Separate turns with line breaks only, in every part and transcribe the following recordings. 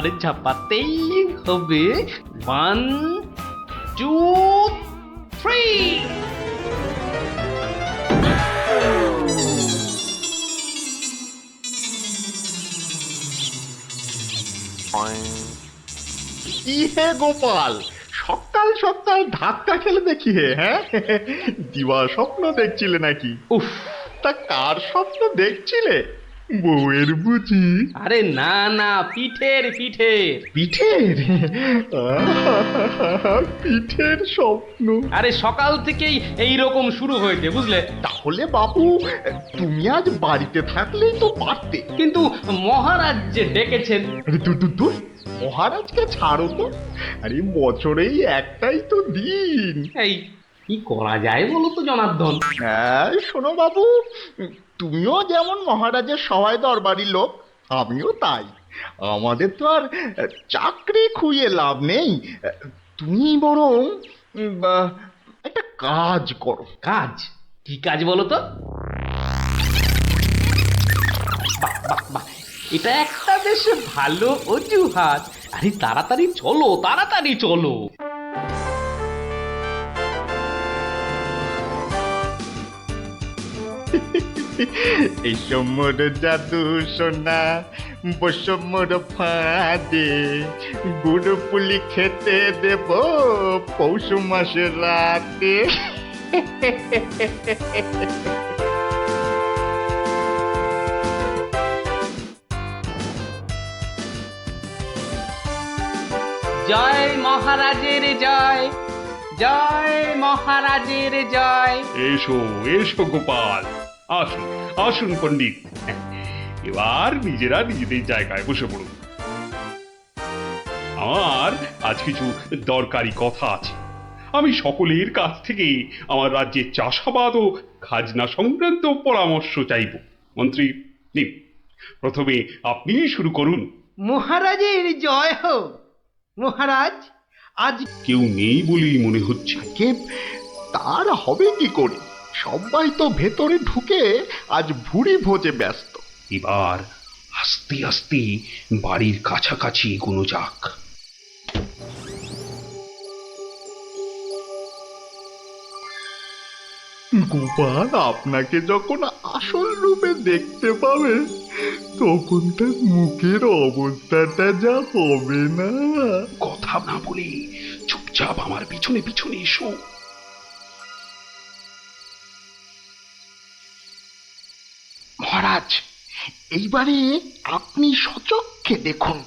আরে ঝাপাতেই হবে। 1 2 3।
কি হে গোপাল, সকাল সকাল ধাক্কা খেলে দেখি হে, হ্যাঁ? দিবা স্বপ্ন দেখছিলে নাকি? উফ, তা কার স্বপ্ন দেখছিলে? বউয়ের বুঝি?
আরে না না, পিঠের পিঠের।
পিঠের? পিঠের স্বপ্ন?
আরে সকাল থেকেই এই রকম শুরু হয়েছে, বুঝলে।
তাহলে বাবু, তুমি আজ বাড়িতে থাকলেই তো পারতে।
কিন্তু মহারাজ যে ডেকেছেন।
আরে দূর, মহারাজকে ছাড়ো তো। আরে বছরেই একটাই তো দিন।
এই কি করা যায় বলো তো জনার্দন?
হ্যাঁ, শোনো বাবু, তুমিও যেমন মহারাজের সবাই দরবারি লোক, আমিও তাই। আমাদের তো আর চাকরি খুইয়ে লাভ নেই। তুমি বরং একটা কাজ করো।
কাজ? কি কাজ বলো তো? বাহ, এটা একটা বেশ ভালো অজুহাত। আরে তাড়াতাড়ি চলো, তাড়াতাড়ি চলো।
এই সমর জাদু সোনা বসমর ফাঁদে, গুড় পুলি খেতে দেব পৌষ মাসের রাতে।
জয় মহারাজের জয়, জয় মহারাজের জয়।
এসো এসো গোপাল, আসুন আসুন পণ্ডিত। এবার নিজেরা নিজেদের জায়গায় বসে পড়ুন। আমার আজ কিছু দরকারি কথা আছে। আমি সকলের কাছ থেকে আমার রাজ্যের চাষাবাদ ও খাজনা সংক্রান্ত পরামর্শ চাইব। মন্ত্রী, নিন, প্রথমে আপনি শুরু করুন।
মহারাজের জয় হোক। মহারাজ, আজ
কেউ নেই বলেই মনে হচ্ছে।
কে তার হবে কি করে? সবাই তো ভেতরে ঢুকে আজ ভুড়ি ভোজে ব্যস্ত।
এবার আস্তে আস্তে বাড়ির কাছাকাছি এগোনো যাক।
গোপাল আপনাকে যখন আসল রূপে দেখতে পাবে, তখন তার মুখের অবস্থাটা যা হবে না।
কথা না বলে চুপচাপ আমার পিছনে পিছনে এসো।
মহারাজ, এইবারে আপনি সচক্ষে দেখুন।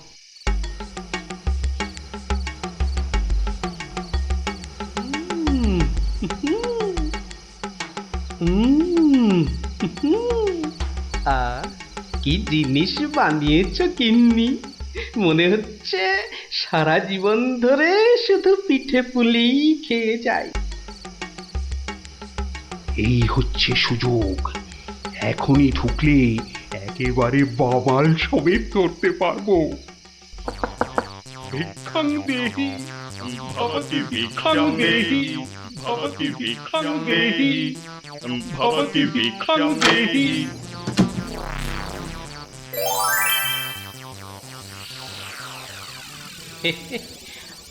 হুম, কি জিনিস বানিয়েছো গিন্নি! মনে হচ্ছে সারা জীবন ধরে শুধু পিঠে পুলি খেয়ে যাই।
এই হচ্ছে সুযোগ। এখনই ঢুকলে একেবারে বাবাল সমেত ধরতে পারবো। ভিক্ষাং দেহি ভবতি ভিক্ষাং দেহি ভবতি ভিক্ষাং দেহি ভবতি ভিক্ষাং দেহি।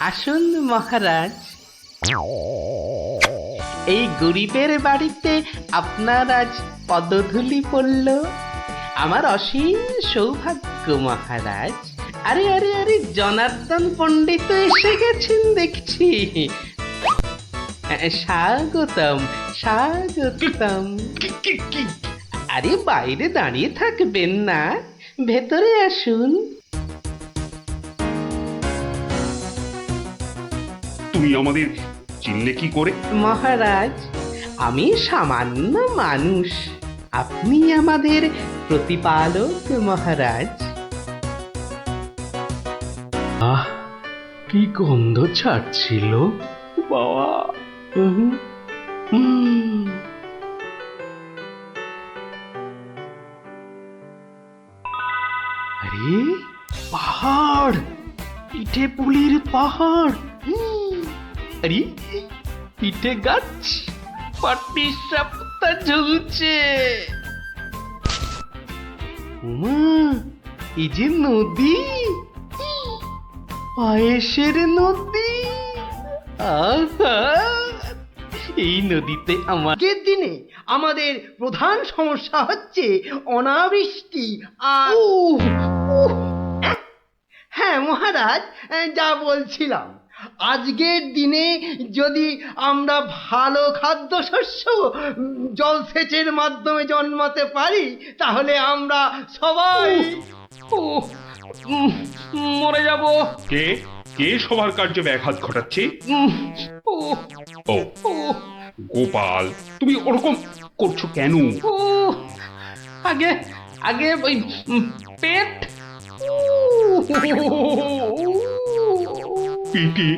আসুন মহারাজ, এই গরিবের বাড়িতে আপনার আজ পদধূলি পড়ল। আমার অসীম সৌভাগ্য মহারাজ। আরে আরে আরে, জনার্দন পণ্ডিত এসে গেছেন দেখছি। স্বাগতম, স্বাগতম। আরে বাইরে দাঁড়িয়ে থাকবেন না, ভেতরে আসুন।
তুমি আমাদের চিনলে কি করে?
মহারাজ, আমি সামান্য মানুষ, আপনি আমাদের প্রতিপালক মহারাজ। আহ, কি গন্ধ ছাড়ছিল বাবা! আরে পাহাড়, পিঠে পুলির পাহাড়। আরে পিঠে গাছ, পাটি সাপটা ঝুলছে। উমা, এই যে নদী! পায়েসের নদী। আহা, এই নদীতে আমার
আজকের দিনে আমাদের প্রধান সমস্যা হচ্ছে অনাবৃষ্টি আর হ্যাঁ মহারাজ, যা বলছিলাম, আজকের দিনে যদি আমরা ভালো খাদ্যশস্য জলসেচের মাধ্যমে জন্মাতে পারি, তাহলে আমরা সবাই
উহ, উম, মরে যাব।
কে কে সবার কার্যে ব্যাঘাত ঘটাচ্ছে?
উহ,
ও
উহ,
গোপাল, তুমি ওরকম করছো কেন?
উহ, আগে আগে ওই পেট।
পেটে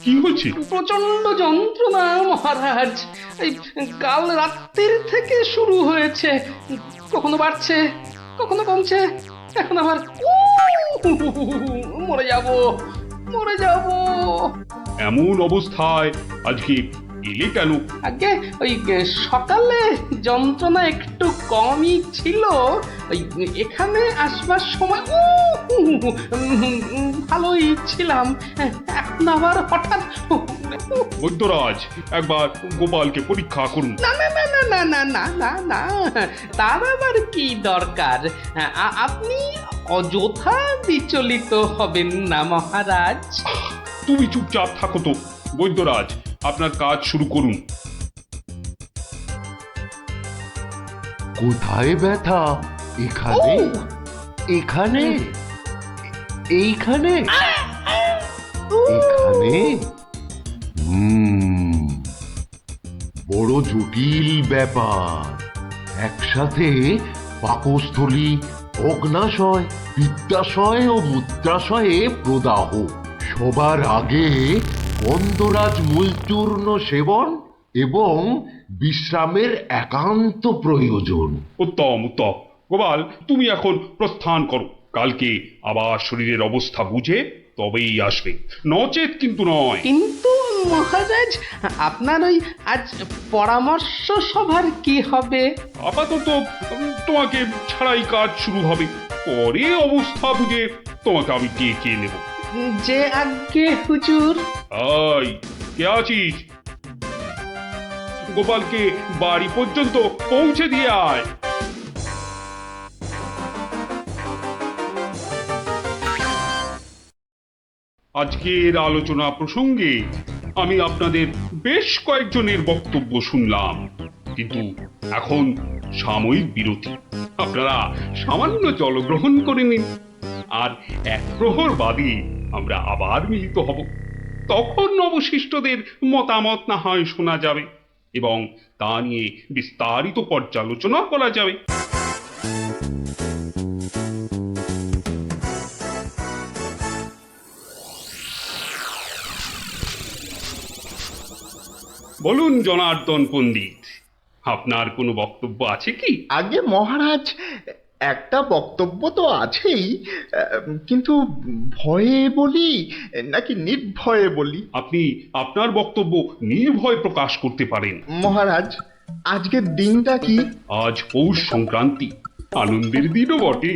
কি হচ্ছে?
প্রচন্ড যন্ত্রণা মহারাজ। এই কাল রাত্রির থেকে শুরু হয়েছে, কখনো বাড়ছে কখনো কমছে, এখন আবার মরে যাব মরে যাব।
এমন অবস্থায় আজকে এলে কেন?
আগে ওই সকালে যন্ত্রণা একটু কমই ছিল, ওই এখানে আসবার সময় ভালোই ছিলাম, এখন আবার হঠাৎ
বৈদ্যরাজ, একবার গোপালকে পরীক্ষা করুন।
না না না না না না না না না, তার আবার কি দরকার? আপনি অযথা বিচলিত হবেন না মহারাজ।
তুমি চুপচাপ থাকো তো। বৈদ্যরাজ, আপনার কাজ শুরু করুন।
কোথায় ব্যথা? এখানে? এখানে? এইখানে? এখানে? বড় জটিল ব্যাপার। একসাথে পাকস্থলী, অগ্নাশয়, পিত্তাশয় ও মূত্রাশয়ে প্রদাহ। সবার আগে গন্ধরাজ মূলচূর্ণ সেবন এবং বিশ্রামের একান্ত প্রয়োজন।
উত্তম উত্তম। গোপাল, তুমি এখন প্রস্থান করো। কালকে আবার শরীরের অবস্থা বুঝে তবেই আসবে, নচেত কিন্তু নয়।
কিন্তু মহারাজ, আপনার ওই আজ পরামর্শ সভার কি হবে?
আপাতত তোমাকে ছাড়াই কাজ শুরু হবে, পরে অবস্থা বুঝে তোমাকে আমি ডেকে নেব।
যে আজ্ঞে হুজুর।
আই, কে আছিস? গোপালকে বাড়ি পর্যন্ত পৌঁছে দিয়ে আয়। আজকের আলোচনা প্রসঙ্গে আমি আপনাদের বেশ কয়েকজনের বক্তব্য শুনলাম, কিন্তু এখন সাময়িক বিরতি। আপনারা সামান্য জলগ্রহণ করে নিন, আর এক প্রহর বাদে আমরা আবার মিলিত হব। তখন অবশিষ্টদের মতামত না হয় শোনা যাবে এবং তা নিয়ে বিস্তারিত পর্যালোচনা করা যাবে। বলুন জনার্দন পণ্ডিত, আপনার কোনো বক্তব্য আছে কি?
আগে মহারাজ, একটা বক্তব্য তো আছেই, কিন্তু ভয়ে বলি নাকি নির্ভয়ে বলি?
আপনি আপনার বক্তব্য নির্ভয় প্রকাশ করতে পারেন।
মহারাজ, আজকের দিনটা কি?
আজ পৌষ সংক্রান্তি, আনন্দের দিনও বটে।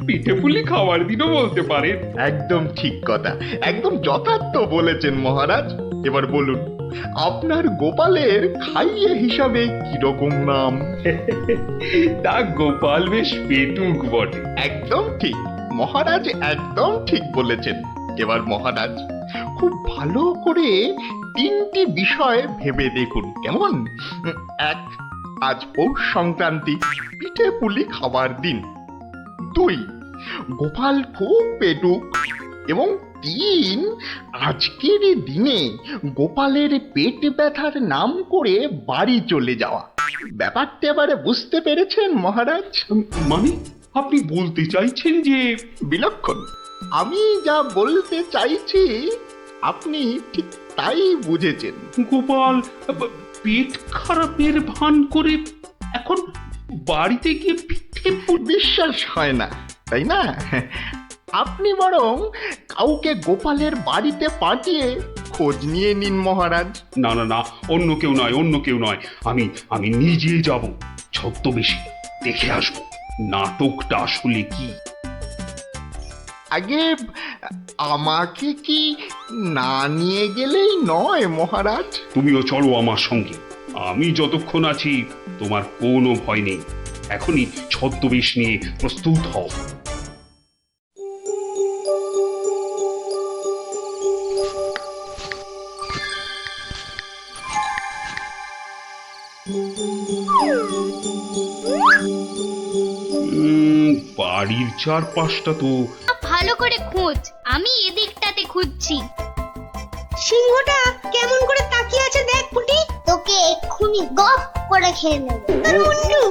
পিঠে পুলি খাওয়ার দিনও বলতে পারেন।
একদম ঠিক কথা, একদম যথার্থ বলেছেন মহারাজ। এবার বলুন, আপনার গোপালের খাইয়ে হিসাবে কিরকম নাম?
তা গোপাল বেশ পেটুক বটে।
একদম ঠিক মহারাজ, একদম ঠিক বলেছেন। এবার মহারাজ, খুব ভালো করে তিনটি বিষয় ভেবে দেখুন, কেমন? এক, আজ পৌষ সংক্রান্তি, পিঠে পুলি খাবার দিন। দুই, গোপাল খুব পেটুক। এবং তিন, আজকের দিনে গোপালের পেট ব্যথার নাম করে বাড়ি চলে যাওয়া। ব্যাপারটা এবারে বুঝতে পেরেছেন মহারাজ?
মানে আপনি বলতে চাইছেন যে
বিলক্ষণ। আমি যা বলতে চাইছি আপনি ঠিক তাই বুঝেছেন।
গোপাল পেট খারাপের ভান করে এখন বাড়িতে গিয়ে পিঠে পুলি?
বিশ্বাস হয় না, তাই না? আপনি বরং কাউকে গোপালের বাড়িতে পাঠিয়ে খোঁজ নিয়ে নিন মহারাজ।
না না না, অন্য কেউ নয়, অন্য কেউ নয়, আমি নিজে যাব, ছদ্মবেশে দেখে আসবো নাটকটা আসলে কি?
আগে আমাকে কি না নিয়ে গেলেই নয় মহারাজ?
তুমিও চলো আমার সঙ্গে। আমি যতক্ষণ আছি তোমার কোনো ভয় নেই। এখনই ছদ্মবেশ নিয়ে প্রস্তুত হও। বাড়ির চারপাশটা তো
ভালো করে খোঁজ, আমি এদিকটাতে খুঁজছি।
সিংহটা কেমন করে তাকিয়ে আছে দেখ পুটি।
তোকে এক্ষুনি গপ করে খেয়ে নেব।
মুন্ডু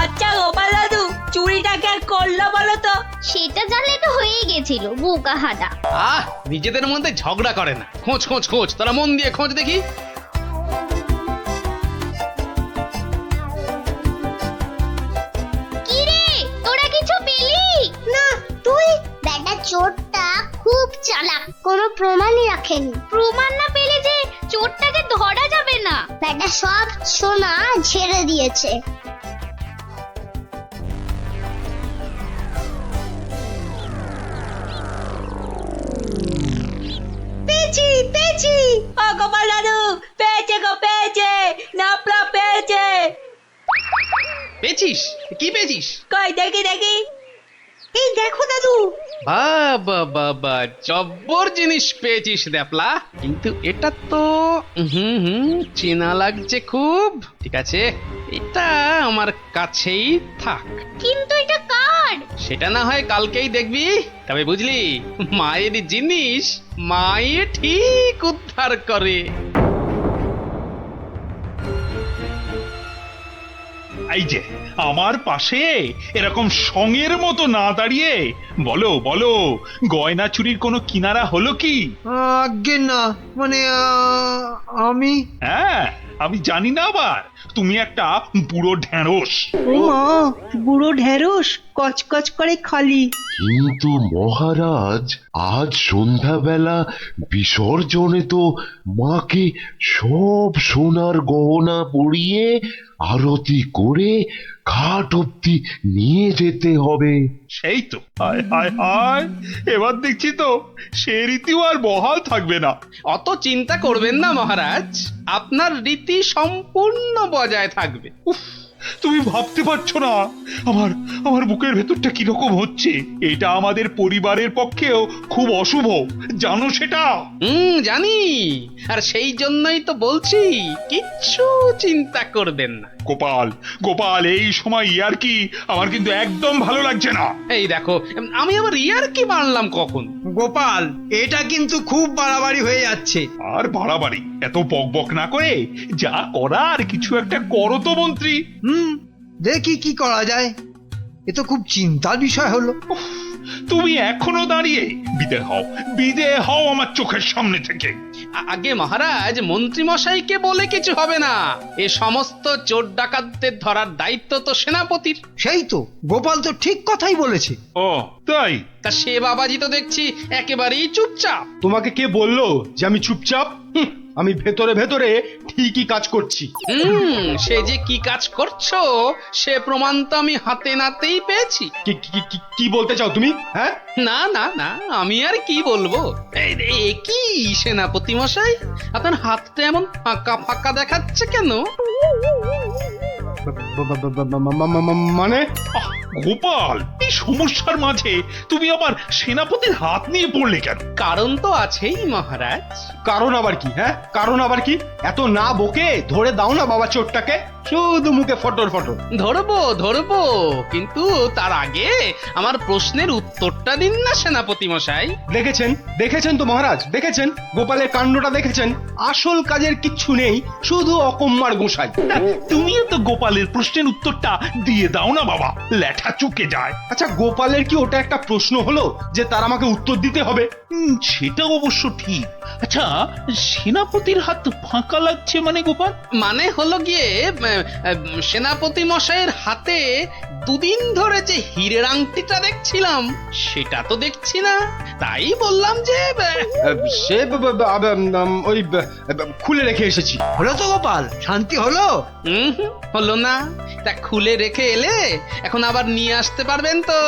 আচ্ছা গোপাল দাদু, চুরিটাকে আর করলো বলো তো?
সেটা জানলে তো হয়েই গেছিল, বোকা হাদা।
নিজেদের মধ্যে ঝগড়া করে না, খোঁজ খোঁজ খোঁজ, তারা মন দিয়ে খোঁজ দেখি।
কি রে, তোরা কিছু পেলি?
না, তুই?
বেটা চোরটা খুব চালাক, কোনো প্রমাণই রাখেনি। প্রমাণ না পেলে যে চোরটাকে ধরা যাবে না। বেটা সব সোনা ঝেড়ে দিয়েছে।
পেয়েছি পেয়েছি। ও গোপাল দাদু, পেয়েছে গো, পেয়েছে, নাপলা পেয়েছে।
পেয়েছিস? কি পেয়েছিস?
কই দেখি দেখি। এই দেখো দাদু।
বাবা বাবা, জব্বর জিনিস পেয়েছিস দ্যাপলা, কিন্তু এটা তো চেনা লাগছে খুব। ঠিক আছে, এটা আমার কাছেই থাক।
কিন্তু এটা কার?
সেটা না হয় কালকেই দেখবি। তবে বুঝলি, মায়ের জিনিস মায়ে ঠিক উদ্ধার করে।
এই যে আমার পাশে এরকম সঙের মতো না দাঁড়িয়ে বলো বলো, গয়না চুরির কোনো কিনারা হলো কি?
আজ্ঞে না, মানে আমি
হ্যাঁ, আমি জানি না আবার তুমি একটা বুড়ো ঢেঁড়স।
ও মা, বুড়ো ঢেঁড়স কচকচ করে খালি।
কিন্তু মহারাজ, আজ সন্ধ্যাবেলা বিসর্জনে তো মাকে সব সোনার গহনা পরিয়ে আরতি করে ঘাট অব্দি নিয়ে যেতে হবে।
সেই তো, হায় হায় হায়, এবার দেখছি তো সে রীতিও আর বহাল থাকবে না।
অত চিন্তা করবেন না মহারাজ, আপনার রীতি সম্পূর্ণ বজায় থাকবে।
উফ, তুমি ভাবতে পারছো না আমার আমার বুকের ভেতরটা কিরকম হচ্ছে। এটা আমাদের পরিবারের পক্ষেও খুব অশুভ, জানো সেটা?
জানি, আর সেই জন্যই তো বলছি কিচ্ছু চিন্তা করবেন না।
গোপাল গোপাল, এই সময় ইয়ার কি আমার কিন্তু একদম ভালো লাগছে না।
এই দেখো, আমি আবার ইয়ার কি মানলাম কখন?
গোপাল, এটা কিন্তু খুব বাড়াবাড়ি হয়ে যাচ্ছে।
আর বাড়াবাড়ি এত বকবক না করে যা করার কিছু একটা করো তো মন্ত্রী।
দেখি কি করা যায়। এ তো খুব চিন্তার বিষয় হলো।
তুমি এখনো দাঁড়িয়ে? বিদে হও আমার চোখের সামনে থেকে।
আগে মহারাজ, মন্ত্রী মশাইকে বলে কিছু হবে না। এ সমস্ত চোর ডাকাতদের ধরার দায়িত্ব তো সেনাপতির।
সেই তো, গোপাল তো ঠিক কথাই বলেছে।
ও তাই?
তা সে বাবাজি তো দেখছি একেবারেই চুপচাপ।
তোমাকে কে বললো যে আমি চুপচাপ? আমি ভেতরে ভেতরে ঠিকই কাজ করছি।
সে যে কি কাজ করছো সে প্রমাণ তো আমি হাতে নাতেই পেয়েছি।
কি বলতে চাও তুমি? হ্যাঁ,
না না না, আমি আর কি বলবো। কি সেনাপতি মশাই, আপনার হাতটা এমন ফাঁকা ফাঁকা দেখাচ্ছে কেন?
মানে
আহ, গোপাল, এই সমস্যার মাঝে তুমি আবার সেনাপতির হাত নিয়ে পড়লে কেন?
কারণ তো আছেই মহারাজ।
কারণ আবার কি? হ্যাঁ, কারণ আবার কি? এত না বকে ধরে দাও না বাবা চোরটাকে, শুধু মুখে ফটর ফটর।
ধরবো ধরবো, কিন্তু তার আগে আমার প্রশ্নের উত্তরটা দিন না সেনাপতি মশাই।
দেখেছেন দেখেছেন তো মহারাজ, দেখেছেন গোপালের কাণ্ডটা দেখেছেন? আসল কাজের কিচ্ছু নেই, শুধু অকম্মার গোসাই।
তুমিও তো গোপালের প্রশ্নের উত্তরটা দিয়ে দাও না বাবা, ল্যাঠা চুকে যায়।
আচ্ছা গোপালের কি ওটা একটা প্রশ্ন হলো যে তার আমাকে উত্তর দিতে হবে?
সেটা অবশ্য ঠিক। আচ্ছা, সেনাপতির হাত ফাঁকা লাগছে মানে গোপাল?
মানে হলো গিয়ে সেনাপতি মশাইয়ের হাতে দুদিন ধরে যে হীরের আংটিটা দেখছিলাম সেটা তো দেখছি না, তাই বললাম যে
সে ওই খুলে রেখে এসেছি।
হলো তো গোপাল, শান্তি হলো?
হলো না। তা খুলে রেখে এলে এখন আবার নিয়ে আসতে পারবেন তো?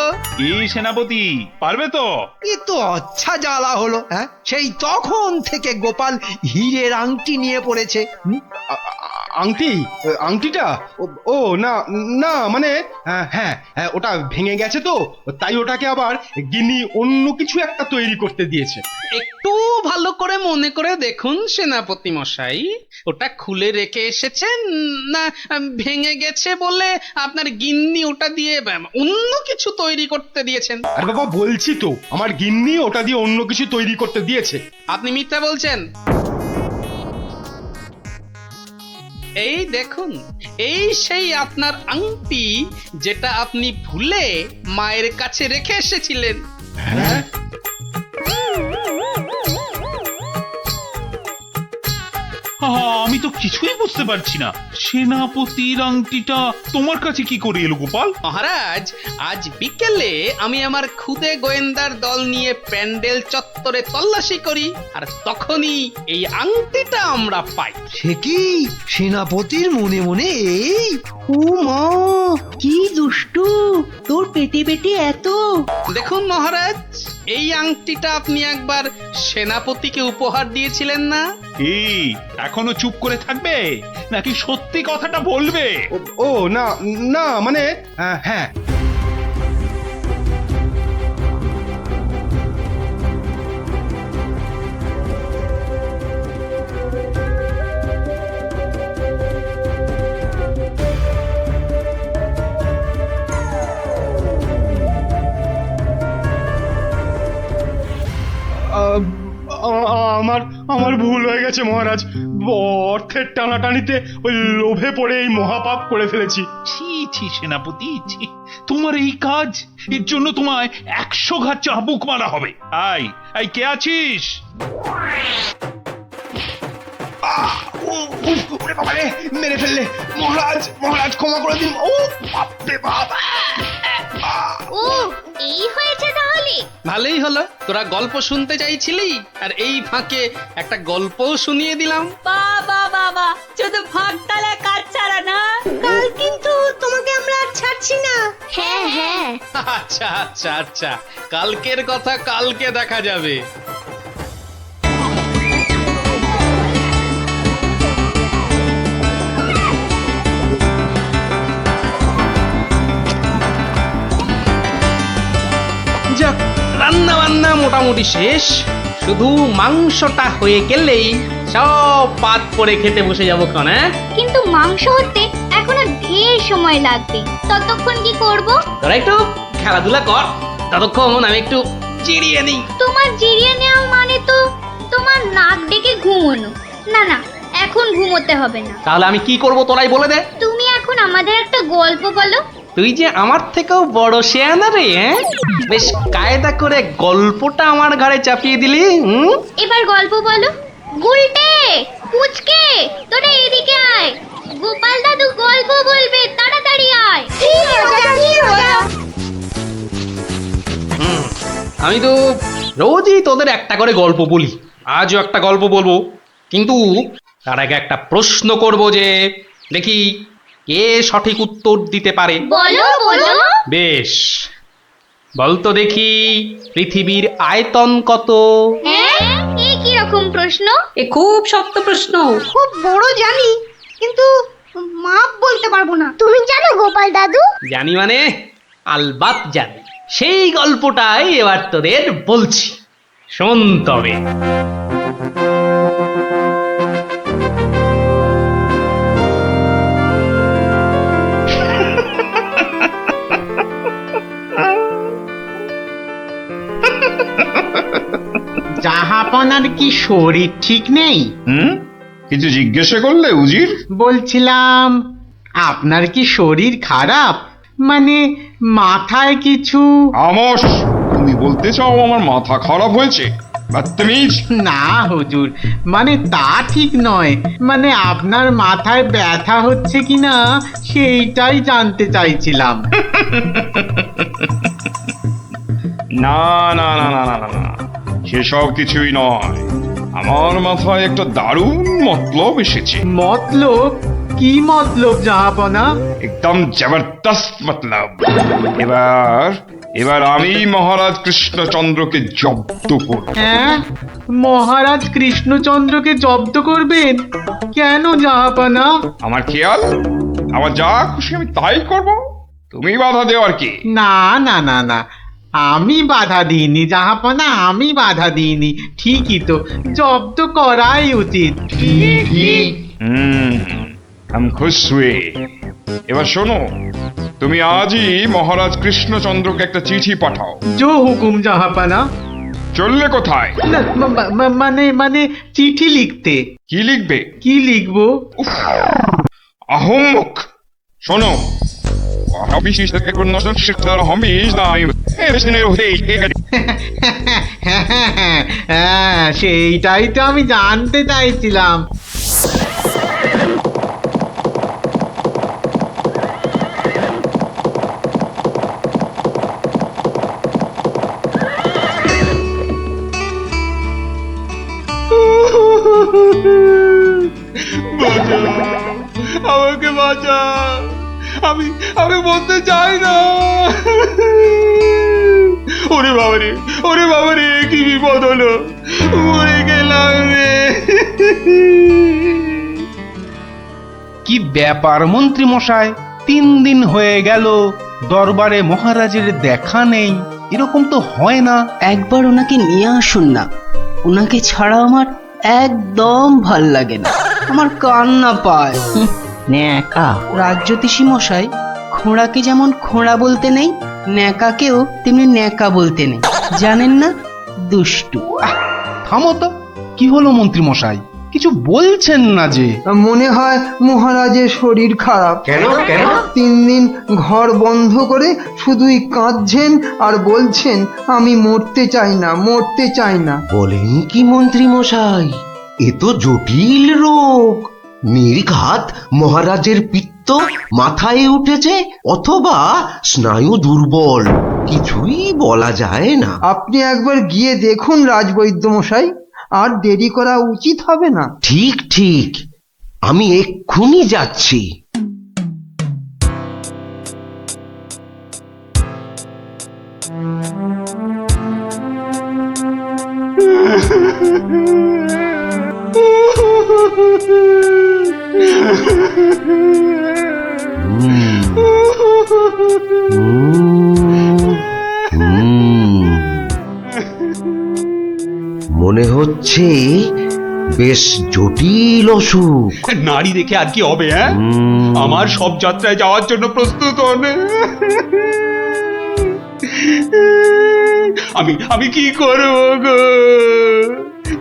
এই সেনাপতি পারবে তো?
এ তো আচ্ছা জ্বালা হলো, হ্যাঁ? সেই তখন থেকে গোপাল হীরের আংটি নিয়ে পড়েছে।
আংটি? আংটিটা? ও না না, মানে হ্যাঁ হ্যাঁ, ওটা ভেঙে গেছে তো, তাই ওটাকে আবার গিন্নি অন্য কিছু একটা তৈরি করতে দিয়েছে।
একটু ভালো করে মনে করে দেখুন সেনাপতি মশাই, ওটা খুলে রেখে এসেছেন না ভেঙে গেছে বলে আপনার গিন্নি ওটা দিয়ে অন্য কিছু তৈরি করতে দিয়েছেন?
আর বাবা বলছি তো, আমার গিন্নি ওটা দিয়ে অন্য কিছু তৈরি করতে দিয়েছে।
আপনি মিথ্যা বলছেন। এই দেখুন, এই সেই আপনার আংটি যেটা আপনি ভুলে মায়ের কাছে রেখে এসেছিলেন।
হ্যাঁ?
আমি তো কিছুই বুঝতে পারছি না। সেনাপতির আংটিটা তোমার কাছে কি করে এলো গোপাল?
মহারাজ, আজ বিকেলে আমি আমার খুদে গোয়েন্দার দল নিয়ে প্যান্ডেল চত্বরে তল্লাশি করি, আর তখনই এই আংটিটা আমরা পাই।
সে কি সেনাপতির মনে মনে এই? ও মা, কি দুষ্টু, তোর পেটে পেটে এত!
দেখুন মহারাজ, এই আংটিটা আপনি একবার সেনাপতিকে উপহার দিয়েছিলেন না?
এই এখনো চুপ করে থাকবে নাকি সত্যি কথাটা বলবে?
ও না না, মানে হ্যাঁ। আমার আমার ভুল হয়ে গেছে মহারাজ। অর্থের টানাটানিতে ওই লোভে পড়ে এই মহাপাপ করে ফেলেছি।
ছি ছি সেনাপতি, ছি! তোমার এই কাজ, এর জন্য তোমায় 100 ঘা চাবুক মারা হবে। আই কে আছিস?
মেরে ফেললে মহারাজ, মহারাজ ক্ষমা করে দিন। ও বাপরে বাপ!
ও, এই হয়েছে তাহলে?
ভালোই হলো, তোরা গল্প শুনতে চাইছিলি আর এই ফাঁকে একটা গল্পও শুনিয়ে দিলাম।
বাবা বাবা, শুধু ভাগ তালে কাজ ছাড়া না।
কাল কিন্তু তোমাকে আমরা আর ছাড়ছি না। হ্যাঁ হ্যাঁ।
আচ্ছা আচ্ছা আচ্ছা, কালকের কথা কালকে দেখা যাবে। যাক, রান্না বান্না মোটামুটি শেষ, শুধু মাংসটা হয়ে গেলেই সব পাত করে খেতে বসে যাবো ক্ষণ।
কিন্তু মাংস হতে এখনো ঢের সময় লাগবে, ততক্ষণ কি করব?
তোরা একটু খেলাধুলা কর, ততক্ষণ আমি একটু জিরিয়ে নিই।
তোমার জিরিয়ে নেওয়া মানে তো তোমার নাক ডেকে ঘুমোনো। না না, এখন ঘুমোতে হবে না।
তাহলে আমি কি করব তোরাই বলে দে।
তুমি এখন আমাদের একটা গল্প বলো।
তুই যে আমার থেকেও বড় শেয়ানা রে, বেশ কায়দা করে গল্পটা আমার ঘাড়ে চাপিয়ে দিলি।
এবার গল্প বলো। গুলটে, পুচকে, তোরা এদিকে আয়, গোপাল দাদু গল্প বলবে, তাড়াতাড়ি আয়।
আমি তো রোজই তোদের একটা করে গল্প বলি, আজও একটা গল্প বলবো, কিন্তু তার আগে একটা প্রশ্ন করব, যে দেখি কে সঠিক উত্তর দিতে পারে।
বলো বলো।
বেশ, বলতো দেখি পৃথিবীর আয়তন কত?
হ্যাঁ, এই কি রকম প্রশ্ন?
এ খুব শক্ত প্রশ্ন।
খুব বড় জানি, কিন্তু মাপ বলতে পারবো না। তুমি জানো গোপাল দাদু?
জানি মানে আলবাত জানি। সেই গল্পটাই এবার তোদের বলছি, শোন তবে।
জাহাপনার কি শরীর ঠিক নেই?
কিছু জিজ্ঞাসা করলে উজির?
বলছিলাম আপনার কি শরীর খারাপ? মানে মাথায় কিছু?
আমস, তুমি বলতে চাও আমার মাথা খারাপ হয়েছে? বদতমিজ।
না হুজুর, মানে তা ঠিক নয়, মানে আপনার মাথায় ব্যথা হচ্ছে কিনা সেইটাই জানতে চাইছিলাম।
না না না না না না না, সেসব কিছুই নয়। আমার মাথায় একটা দারুণ মতলব এসেছে।
মতলব? কি মতলব জাহাপনা?
একদম জবরদস্ত মতলব। এবার আমি মহারাজ কৃষ্ণচন্দ্রকে জব্দ করব।
হ্যাঁ, মহারাজ কৃষ্ণচন্দ্রকে জব্দ করবেন? কেন জাহাপনা?
আমার খেয়াল, আমার যা খুশি আমি তাই করব, তুমি বাধা দেওয়ার কি?
না না না না, আমি বাধা দিইনি জাহাপনা, আমি বাধা দিইনি। ঠিকই তো, জব্দ করাই উচিত।
हम खुश हुए। এবার শোনো, তুমি আজই মহারাজ কৃষ্ণচন্দ্রকে একটা চিঠি পাঠাও।
জো হুকুম জাহাপনা।
চললে কোথায়?
না, মানে চিঠি লিখতে।
কি লিখবে?
কি লিখবো?
আহম্মক, শোনো,
হ্যাঁ, সেইটাই তো আমি জানতে চাইছিলাম।
আমাকে বাঁচা, আমি বলতে চাই না। ওরে বাবারে, কি বিপদ হলো, মরে গেলাম রে।
কি ব্যাপার মন্ত্রী মশাই, 3 দিন হয়ে গেল দরবারে মহারাজের দেখা নেই। এরকম তো হয় না।
একবার ওনাকে নিয়ে আসুন না, ওনাকে ছাড়া আমার একদম ভাল লাগে না, আমার কান্না পায়। ন্যাকা রাজ্যতীষী মশাই, খোঁড়াকে যেমন খোঁড়া বলতে নেই, ন্যাকাকেও তেমনি ন্যাকা বলতে নেই, জানেন না? দুষ্টু।
থামো তো, কি হলো মন্ত্রী মশাই, কিছু বলছেন না যে?
মনে হয় মহারাজের শরীর খারাপ।
কেন কেন?
3 দিন ঘর বন্ধ করে শুধুই কাঁদছেন আর বলছেন আমি মরতে চাই না, মরতে চাই না।
বলেন কি মন্ত্রী মশাই, এ তো জটিল রোগ। নির্ঘাত মহারাজের পিত্ত মাথায় উঠেছে, অথবা স্নায়ু দুর্বল, কিছুই বলা যায় না।
আপনি একবার গিয়ে দেখুন রাজবৈদ্য মশাই, আর দেরি করা উচিত হবে না।
ঠিক ঠিক, আমি এক্ষুনি যাচ্ছি। মনে হচ্ছে বেশ জটিল অসুখ।
নারী দেখে আর কি হবে? হ্যাঁ, আমার সব যাত্রায় যাওয়ার জন্য প্রস্তুত হন। আমি কি করব গো?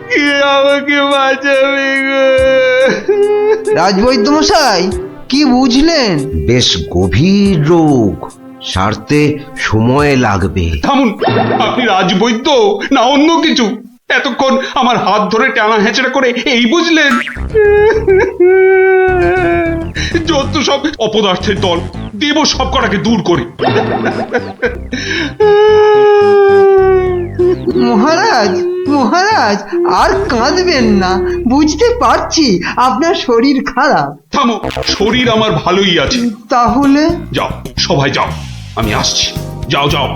কে আমাকে বাঁচাবে গো?
রাজবৈদ্য মশাই, কি বুঝলেন?
বেশ গভীর রোগ, সারতে সময় লাগবে।
থামুন, আপনি রাজবৈদ্য না অন্য কিছু? এতক্ষণ আমার হাত ধরে টানা হেঁচড়া করে এই বুঝলেন? যত সব অপদার্থের দল, দেব সব কটাকে দূর করে।
মহারাজ, মহারাজ আর কাঁদবেন না, বুঝতে পারছি আপনার শরীর খারাপ।
থামো, শরীর আমার ভালোই আছে।
তাহলে
যাও, সবাই যাও, আমি আসছি। যাও যাও।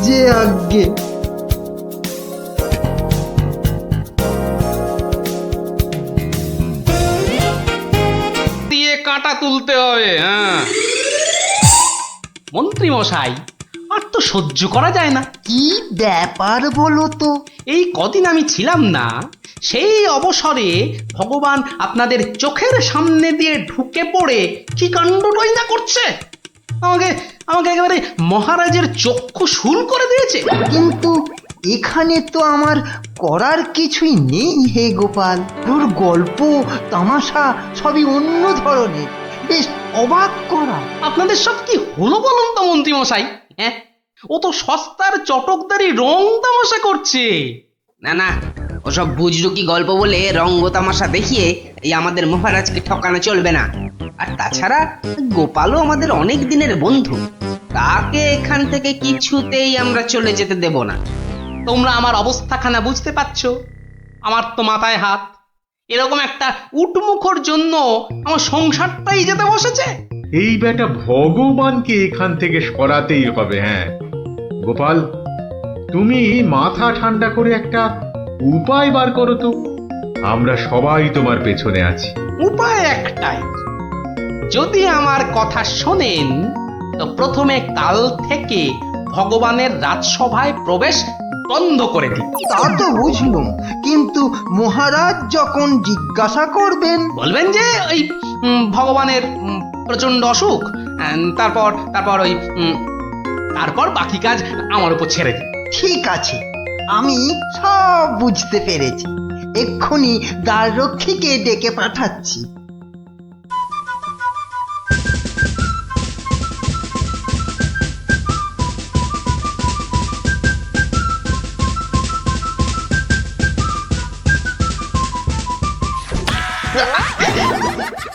যে আজ্ঞে।
দিয়ে কাঁটা তুলতে হবে। হ্যাঁ মন্ত্রী মশাই, আর তো সহ্য করা যায় না।
কি ব্যাপার বলো তো?
এই কদিন আমি ছিলাম না, সেই অবসরে ভগবান আপনাদের চোখের সামনে দিয়ে ঢুকে পড়ে কি কাণ্ডটাই না করছে। আমাকে আমাকে একেবারে মহারাজের চক্ষু শুল করে দিয়েছে।
কিন্তু এখানে তো আমার করার কিছুই নেই হে গোপাল। ওর গল্প তামাশা সবই অন্য ধরনের, বেশ অবাক করা।
আপনাদের সব কি হলো বলুন তো মন্ত্রী মশাই? হ্যাঁ, ও তো সস্তার চটকদারি রং তামাশা করছে।
না না, ওসব বুজরুকি গল্প বলে রঙ্গ তামাশা দেখিয়ে এই আমাদের মহারাজকে ঠকানো চলবে না। আর তাছাড়া গোপালও আমাদের অনেক দিনের বন্ধু, তাকে এখান থেকে কিছুতেই আমরা চলে যেতে দেব না।
তোমরা আমার অবস্থাখানা বুঝতে পারছো? আমার তো মাথায় হাত। এরকম একটা উটমুখর জন্য আমার সংসারটাই যেতে বসেছে।
এই বেটা ভগবানকে এখান থেকে সরাতেই হবে। হ্যাঁ গোপাল, তুমি মাথা ঠান্ডা করে একটা উপায় বার করো তো, আমরা সবাই তোমার পেছনে আছি।
উপায় একটাই, যদি আমার কথা শোনেন তো প্রথমে কাল থেকে ভগবানের রাজসভায় প্রবেশ বন্ধ করে দিন।
তা তো বুঝলুম, কিন্তু মহারাজ যখন জিজ্ঞাসা করবেন,
বলবেন যে ওই ভগবানের প্রচন্ড অসুখ, তারপর তারপর ওই তারপর বাকি কাজ আমার উপর ছেড়ে দিন।
ঠিক আছে, আমি সব বুঝতে পেরেছি। এক্ষুনি দ্বাররক্ষীকে ডেকে পাঠাচ্ছি।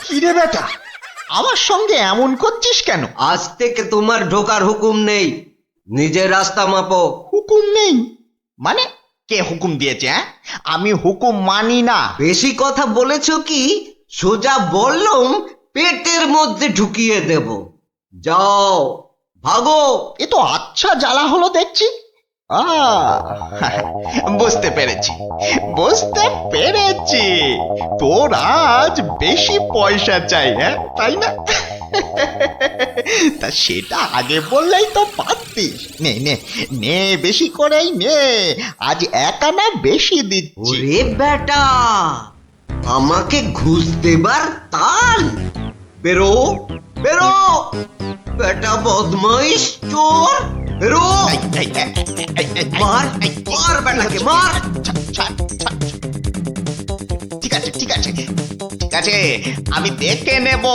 কিরে বেটা, আমার সঙ্গে এমন করছিস কেন?
আজ থেকে তোমার ঢোকার হুকুম নেই, নিজের রাস্তা মাপো।
হুকুম নেই মানে? কে হুকুম দিয়েছে? হ্যাঁ, আমি হুকুম মানি না।
বেশি কথা বলেছ কি? সোজা বললুম পেটের মধ্যে ঢুকিয়ে দেব। যাও ভাগো।
এ তো আচ্ছা জ্বালা হলো দেখছি। বুঝতে পেরেছি, বুঝতে পেরেছি। তোর আজ বেশি পয়সা চাই, হ্যাঁ তাই না? তা সেটা আগে বললেই তো পারতিস। নে নে নে, বেশি করেই নে, আজ 1 আনা বেশি দিচ্ছি।
ওরে বেটা, আমাকে ঘুষ দেবার তাল? বেরো বেরো, বেটা বদমাইশ চোর, বেরো। মার মার বেটাকে মার।
ঠিক আছে ঠিক আছে ঠিক আছে, আমি দেখে নেব।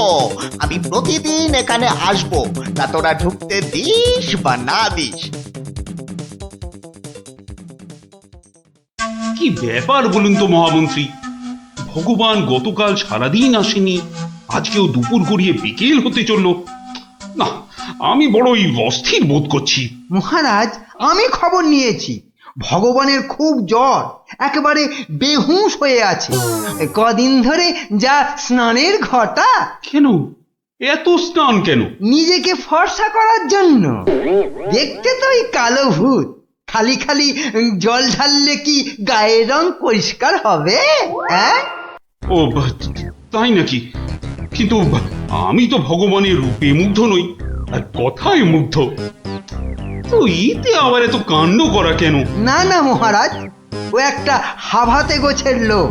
আমি প্রতিদিন এখানে আসবো, তা তোরা ঢুকতে দিস বা না দিস।
কি ব্যাপার বলুন তো মহামন্ত্রী? ভগবান গতকাল সারাদিন আসেনি, আজকেও দুপুর গড়িয়ে বিকেল হতে চলল। না, আমি বড়ই অস্থির বোধ করছি।
মহারাজ, আমি খবর নিয়েছি, ভগবানের খুব জ্বর, একেবারে বেহুঁশ হয়ে আছে। কদিন ধরে যা স্নানের ঘটা।
কেন এত স্নান কেন?
নিজেকে ফর্সা করার জন্য। দেখতে তো ওই কালো ভূত, খালি খালি জল ঢাললে কি গায়ের রং পরিষ্কার হবে? হ্যাঁ,
ও তাই নাকি? কিন্তু আমি তো ভগবানের রূপে মুগ্ধ নই, আর কথায় মুগ্ধ। তো এতে আবার এত কাণ্ড করা কেন?
না না মহারাজ, ও একটা হাভাতে গোছের লোক,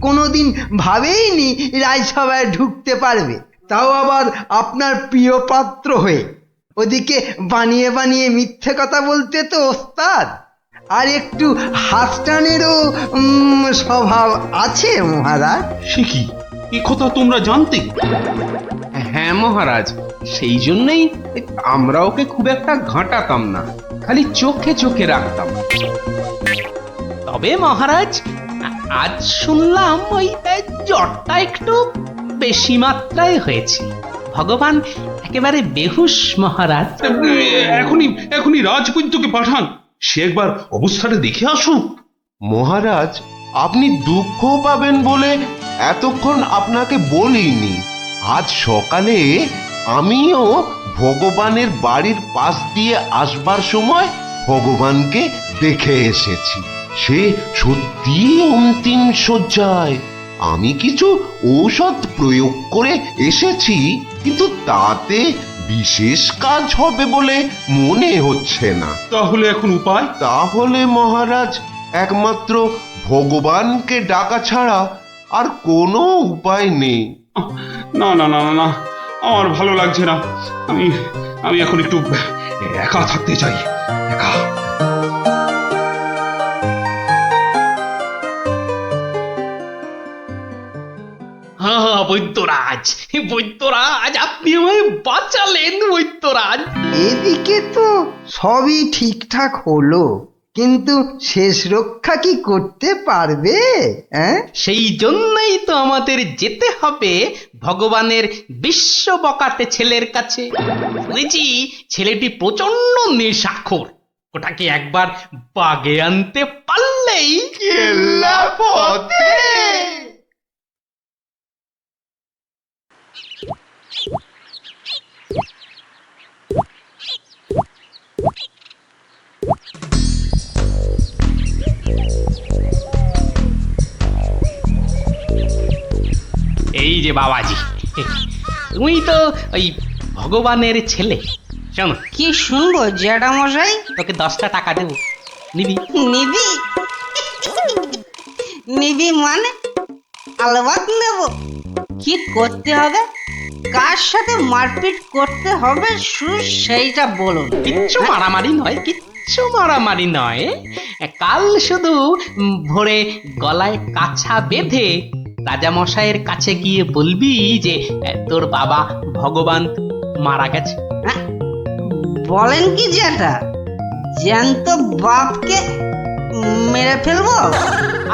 কোনোদিন ভাবেইনি রাজসভায় ঢুকতে পারবে, তাও আবার আপনার প্রিয় পাত্র হয়ে। ওদিকে বানিয়ে বানিয়ে মিথ্যে কথা বলতে তো ওস্তাদ, আর একটু হাসটানেরও স্বভাব আছে মহারাজ।
সে কি, এ কথা তোমরা জানতে?
হ্যাঁ মহারাজ, সেই জন্যই আমরা ওকে খুব একটা ঘাঁটাতাম না, খালি চোখে চোখে রাখতাম। তবে মহারাজ, আজ শুনলাম ওই জ্বরটা একটু বেশি মাত্রায় হয়েছে। ভগবান একেবারে বেহুশ মহারাজ।
এখনই এখনই রাজবৈদ্যকে পাঠান, সে একবার অবস্থাটা দেখে আসুক।
মহারাজ, আপনি দুঃখ পাবেন বলে এতক্ষণ আপনাকে বলিনি। আজ সকালে আমিও ভগবানের বাড়ির পাশ দিয়ে আসবার সময় ভগবানকে দেখে এসেছি। সে সত্যি অন্তিম শয্যায়। আমি কিছু ঔষধ প্রয়োগ করে এসেছি, কিন্তু তাতে বিশেষ কাজ হবে বলে মনে হচ্ছে না।
তাহলে এখন উপায়?
তাহলে মহারাজ, একমাত্র ভগবানকে ডাকা ছাড়া আর কোনো উপায় নেই।
না না না না, আমার ভালো লাগছে না। আমি আমি এখন একটু একা থাকতে চাই, একা।
হ্যাঁ বৈদ্যরাজ, বৈদ্যরাজ, আপনি আমায় বাঁচালেন বৈদ্যরাজ।
এদিকে তো সবই ঠিকঠাক হলো, কিন্তু শেষ রক্ষা কি করতে পারবে?
সেই জন্যই তো আমাদের যেতে হবে ভগবানের বিশ্ব বকাটে ছেলের কাছে। শুনেছি ছেলেটি প্রচন্ড নেশাখোর, ওটাকে একবার বাগে আনতে পারলেই
কেল্লা ফতে।
এই যে বাবাজি, তুমি তো ওই ভগবানের ছেলে। শোনো,
কি শুনবো জ্যাঠামশাই?
তোকে 10টা টাকা দেবো, নিবি?
নিবি? নিবি মানে? আলবাত নেব। কি করতে হবে? কার সাথে মারপিট করতে হবে শুধু সেইটা বলুন।
কিচ্ছু মারামারি নয়, কিচ্ছু মারামারি নয়। কাল শুধু ভোরে গলায় কাছা বেঁধে রাজামশাইয়ের কাছে গিয়ে বলবি যে তোর বাবা ভগবান মারা গেছে।
বলেন কি জ্যাঠা, জ্যান্ত বাপকে মেরে ফেলবো?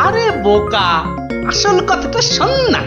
আরে বোকা, আসল কথাটা শোন না।